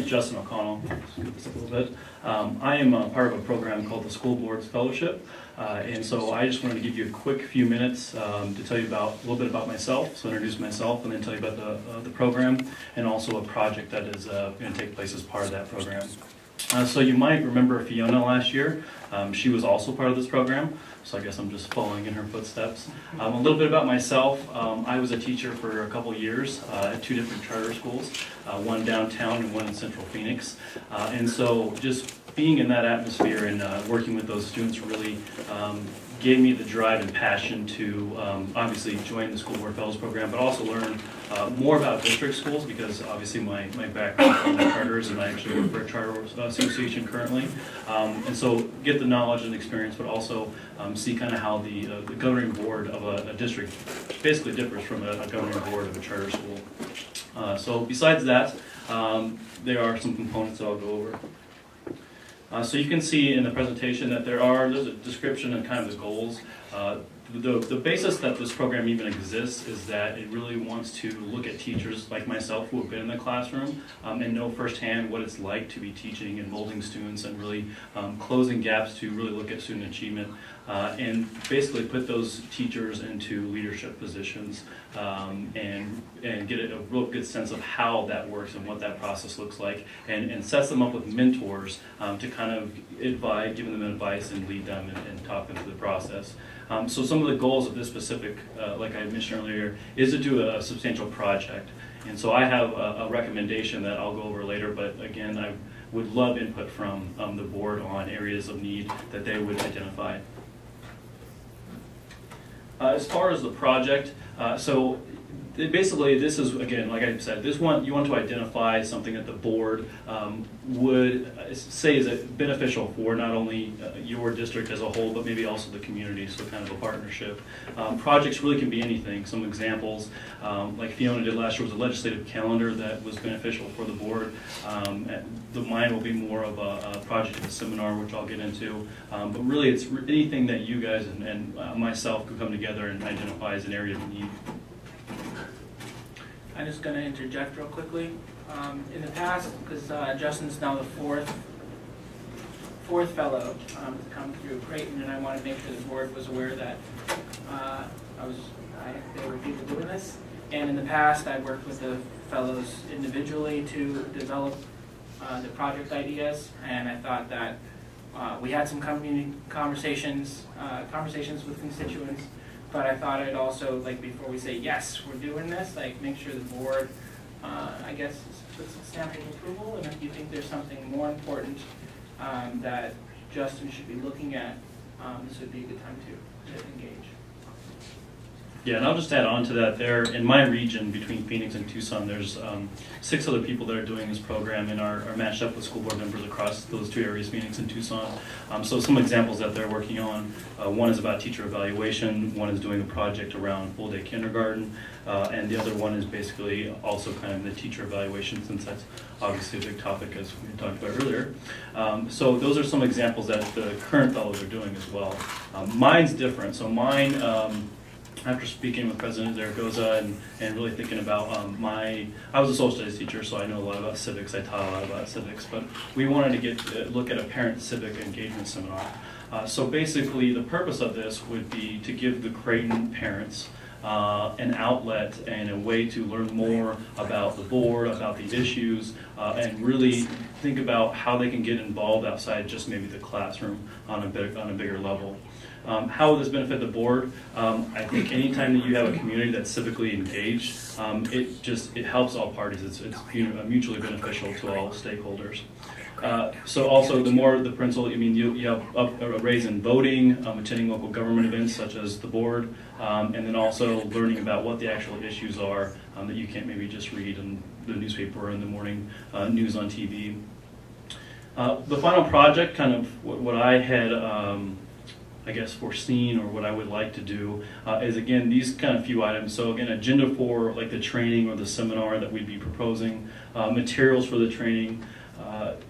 is Justin O'Connell. Scoot this up a little bit. I am part of a program called the School Boards Fellowship, and so I just wanted to give you a quick few minutes to tell you a little bit about myself, so introduce myself, and then tell you about the program, and also a project that is going to take place as part of that program. So you might remember Fiona last year. She was also part of this program, so I guess I'm just following in her footsteps. A little bit about myself. I was a teacher for a couple years at 2 different charter schools, one downtown and one in Central Phoenix. And so just being in that atmosphere and working with those students really gave me the drive and passion to obviously join the School Board Fellows Program, but also learn more about district schools, because obviously my background is in charters, and I actually work for a charter association currently. And so get the knowledge and experience, but also see kind of how the governing board of a district basically differs from a governing board of a charter school. So besides that, there are some components that I'll go over. So you can see in the presentation that there's a description and kind of the goals. The basis that this program even exists is that it really wants to look at teachers like myself who have been in the classroom and know firsthand what it's like to be teaching and molding students, and really closing gaps to really look at student achievement and basically put those teachers into leadership positions and get a real good sense of how that works and what that process looks like, and sets them up with mentors to kind of give them advice and lead them and talk them through the process. So some of the goals of this specific, like I mentioned earlier, is to do a substantial project. And so I have a recommendation that I'll go over later, but again, I would love input from the board on areas of need that they would identify. As far as the project, so basically this is, again, like I said, you want to identify something that the board would say is beneficial for not only your district as a whole, but maybe also the community, so kind of a partnership. Projects really can be anything. Some examples, like Fiona did last year, was a legislative calendar that was beneficial for the board. Mine will be more of a project of a seminar, which I'll get into. But really, it's anything that you guys and myself could come together and identify as an area of need. I'm just going to interject real quickly. In the past, because Justin's now the fourth fellow to come through Creighton, and I wanted to make sure the board was aware that there were people doing this. And in the past, I worked with the fellows individually to develop the project ideas, and I thought that we had some conversations with constituents. But I thought I'd also, like, before we say, yes, we're doing this, like, make sure the board, I guess, puts a stamp of approval. And if you think there's something more important that Justin should be looking at, this would be a good time to engage. Yeah, and I'll just add on to that. There, in my region between Phoenix and Tucson, there's 6 other people that are doing this program and are matched up with school board members across those 2 areas, Phoenix and Tucson. So some examples that they're working on, one is about teacher evaluation, one is doing a project around full-day kindergarten, and the other one is basically also kind of the teacher evaluation, since that's obviously a big topic as we talked about earlier. So those are some examples that the current fellows are doing as well. Mine's different. So mine, after speaking with President Zaragoza and really thinking about I was a social studies teacher, so I know a lot about civics. I taught a lot about civics, but we wanted to look at a parent civic engagement seminar. So basically, the purpose of this would be to give the Creighton parents an outlet and a way to learn more about the board, about the issues, and really think about how they can get involved outside just maybe the classroom on a bigger level. How will this benefit the board? I think anytime that you have a community that's civically engaged, it helps all parties. It's mutually beneficial to all stakeholders. So also, the more the principal, you have a raise in voting, attending local government events such as the board, and then also learning about what the actual issues are that you can't maybe just read in the newspaper or in the morning news on TV. The final project, kind of what I had I guess foreseen, or what I would like to do, is again these kind of few items. So again, agenda for like the training or the seminar that we'd be proposing, materials for the training,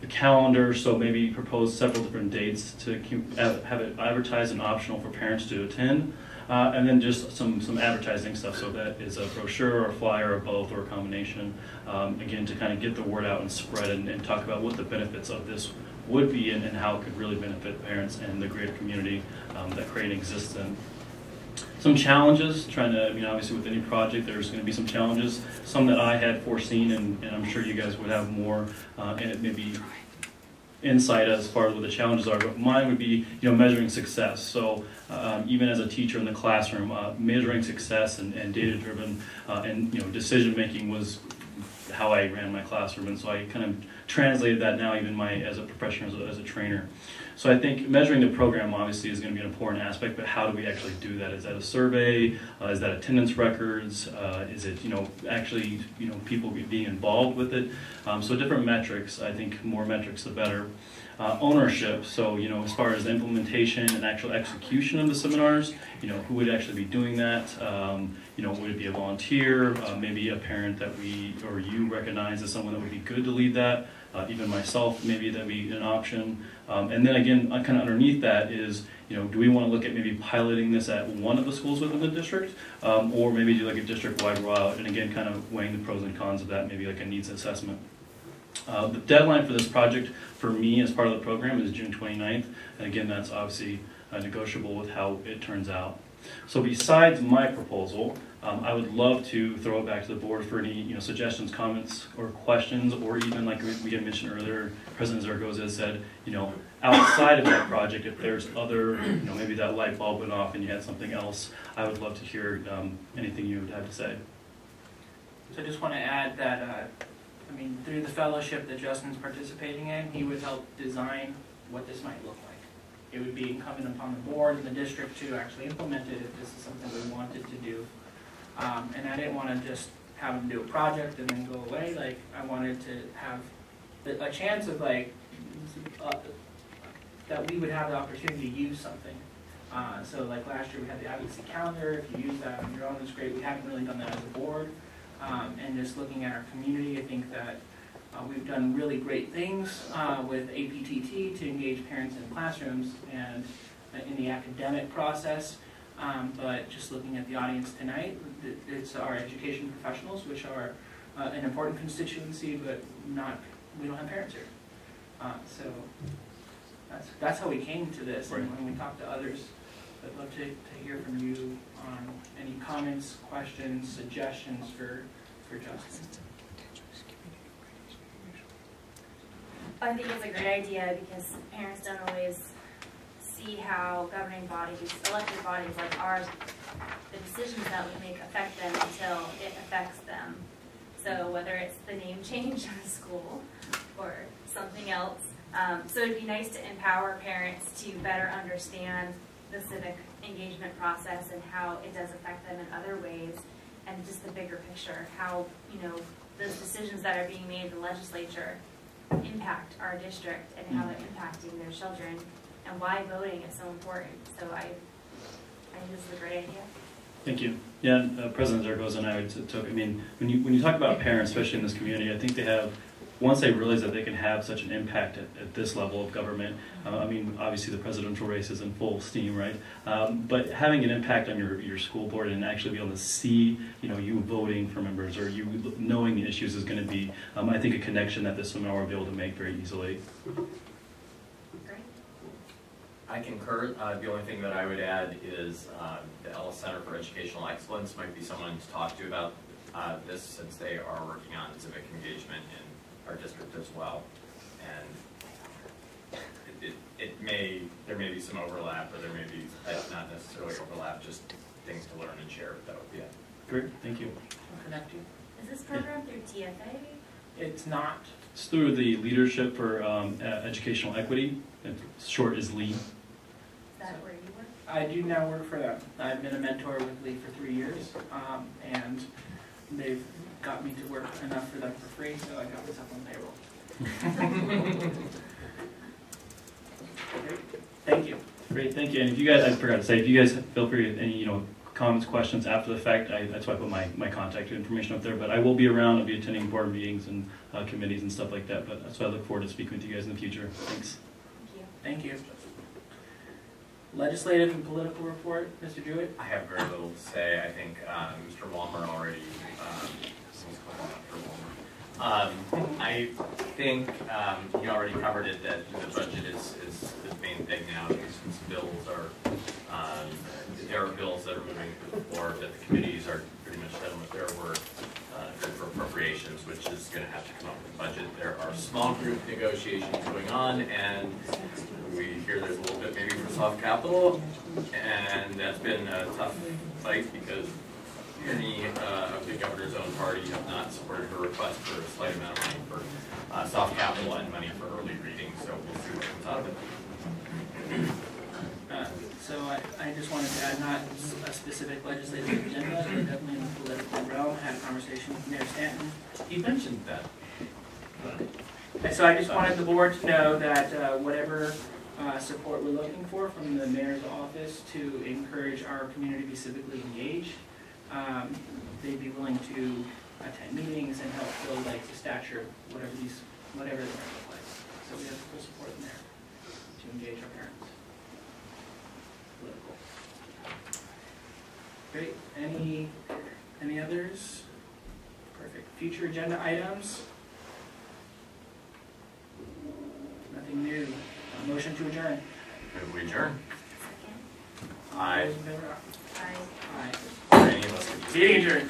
the calendar, so maybe propose several different dates to have it advertised and optional for parents to attend. And then just some advertising stuff, so that is a brochure or a flyer or both or a combination, again, to kind of get the word out and spread and talk about what the benefits of this would be and how it could really benefit parents and the greater community that Creighton exists in. Some challenges, trying to, obviously with any project there's going to be some challenges, some that I had foreseen, and I'm sure you guys would have more, and maybe insight as far as what the challenges are, but mine would be, measuring success. So even as a teacher in the classroom, measuring success and data-driven and decision-making was how I ran my classroom, and so I kind of translated that now even as a professional, as a trainer. So I think measuring the program obviously is going to be an important aspect, but how do we actually do that? Is that a survey? Is that attendance records? Is it actually people being involved with it? So different metrics. I think more metrics the better. Ownership. So as far as the implementation and actual execution of the seminars, who would actually be doing that? Would it be a volunteer? Maybe a parent that we or you recognize as someone that would be good to lead that. Even myself, maybe that'd be an option. And then again, kind of underneath that is, do we want to look at maybe piloting this at one of the schools within the district, or maybe do like a district-wide rollout, and again, kind of weighing the pros and cons of that, maybe like a needs assessment. The deadline for this project for me as part of the program is June 29th, and again, that's obviously negotiable with how it turns out. So besides my proposal, I would love to throw it back to the board for any suggestions, comments, or questions, or even like we had mentioned earlier, President Zaragoza said, outside of that project, if there's other, maybe that light bulb went off and you had something else, I would love to hear anything you would have to say. So I just want to add that, through the fellowship that Justin's participating in, he would help design what this might look like. It would be incumbent upon the board and the district to actually implement it if this is something we wanted to do. And I didn't want to just have them do a project and then go away. Like, I wanted to have a chance of that we would have the opportunity to use something. So like last year we had the advocacy calendar. If you use that on your own, it's great. We haven't really done that as a board. And just looking at our community, I think that we've done really great things with APTT to engage parents in classrooms and in the academic process. But just looking at the audience tonight, it's our education professionals, which are an important constituency, but we don't have parents here. So that's how we came to this. Right. And when we talk to others, I'd love to hear from you on any comments, questions, suggestions for Justin. I think it's a great idea because parents don't always see how governing bodies, elected bodies like ours, the decisions that we make affect them until it affects them. So whether it's the name change of the school or something else. So it'd be nice to empower parents to better understand the civic engagement process and how it does affect them in other ways, and just the bigger picture, how those decisions that are being made in the legislature impact our district and how they're impacting their children, and why voting is so important. So I think this is a great idea. Thank you. Yeah, President Zaragoza and I took. When you talk about parents, especially in this community, I think they have. Once they realize that they can have such an impact at this level of government, obviously the presidential race is in full steam, right? But having an impact on your school board and actually be able to see, you voting for members or you knowing the issues is going to be, I think, a connection that this seminar will be able to make very easily. Great. I concur. The only thing that I would add is the Ellis Center for Educational Excellence might be someone to talk to about this, since they are working on civic engagement in our district as well, and there may be some overlap, or there may be not necessarily overlap, just things to learn and share. That would be it. Great, thank you. I'll connect you. Is this program through TFA? It's not. It's through the Leadership for Educational Equity. Short is LEE. Is that where you work? I do now work for them. I've been a mentor with Lee for 3 years, and they've got me to work enough for them for free, so I got myself on payroll. Great. Thank you. Great, thank you. And if you guys, I forgot to say, if you guys feel free to any comments, questions after the fact, that's why I put my contact information up there. But I will be around. I'll be attending board meetings and committees and stuff like that. But so I look forward to speaking with you guys in the future. Thanks. Thank you. Thank you. Legislative and political report, Mr. Jewett? I have very little to say. I think Mr. Walmer already, I think he already covered it, that the budget is the main thing now. Since bills are, there are bills that are moving to the floor, that the committees are pretty much done with their work for appropriations, which is going to have to come up with a budget. There are small group negotiations going on, and we hear there's a little bit maybe for soft capital, and that's been a tough fight because any of the governor's own party have not supported her request for a slight amount of money for soft capital and money for early reading, so we'll see what comes out of it. So I just wanted to add, not a specific legislative agenda, but definitely in the political realm. Had a conversation with Mayor Stanton. He mentioned that. And so I just wanted the board to know that whatever support we're looking for from the mayor's office to encourage our community to be civically engaged, they'd be willing to attend meetings and help build like the stature of whatever they might look like. So we have full support in there to engage our parents. Political. Great. Any others? Perfect. Future agenda items? Nothing new. Motion to adjourn. Move we adjourn. Second. Aye. All those in favor? Aye. Aye. Any of us could just- Meeting adjourned.